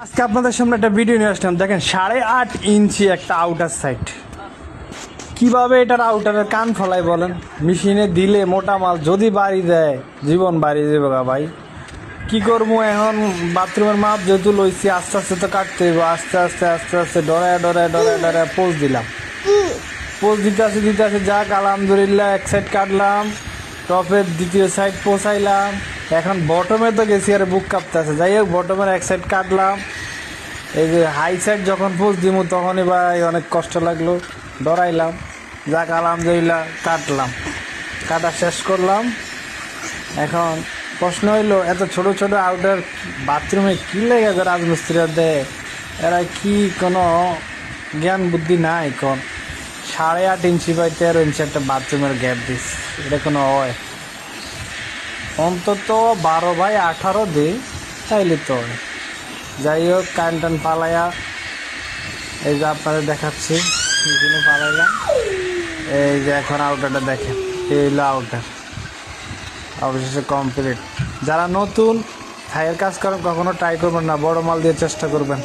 আজকে আপনাদের সামনে একটা ভিডিও নিয়ে আসলাম। দেখেন 8.5 ইঞ্চি একটা আউটার সাইড, কিভাবে এটার আউটারের কান ফলাই বলেন। মেশিনে দিলে মোটা মাল যদি বাড়ি দেয় জীবন বাড়ি যাবে গা ভাই। কি করবো এখন, বাথরুমের মাপ যেহেতু লইছি আস্তে আস্তে তো কাটতে হইব। আস্তে আস্তে আস্তে আস্তে ডরায় ডরায় ডরায় ডরায় পোজ দিলাম। পোজ দিতে আসে যাক আলহামদুলিল্লাহ, এক সাইড কাটলাম, টপের দ্বিতীয় সাইড পোষাইলাম। এখন বটমে তো গেছি আর বুক কাঁপতে আছে। যাই হোক, বটমের এক সাইড কাটলাম। এই যে হাই সাইড যখন পোজ দিব তখনই ভাই অনেক কষ্ট লাগলো, ডরাইলাম। যাক আলহামদুলিল্লাহ কাটলাম, কাটা শেষ করলাম। এখন প্রশ্ন হইলো, এত ছোট ছোট আউটার বাথরুমে কী লেগে যায় রাজমিস্ত্রিরা দেয়? এরা কি কোনো জ্ঞান বুদ্ধি নাই? কোন 8.5 ইঞ্চি বাই 13 ইঞ্চি একটা বাথরুমের গ্যাপ দিস, এটা কোনো হয়? অন্তত 12/18 দে, তাইলে তো হয়। যাই হোক, কান টান পালাইয়া এই যে আপনাদের দেখাচ্ছি, এখানে পালাইলাম। এই যে এখন আউটারটা দেখেন, এই হলো আউটার, অবশেষে কমপ্লিট। যারা নতুন থাইয়ের কাজ করেন কখনো ট্রাই করবেন না, বড় মাল দিয়ে চেষ্টা করবেন।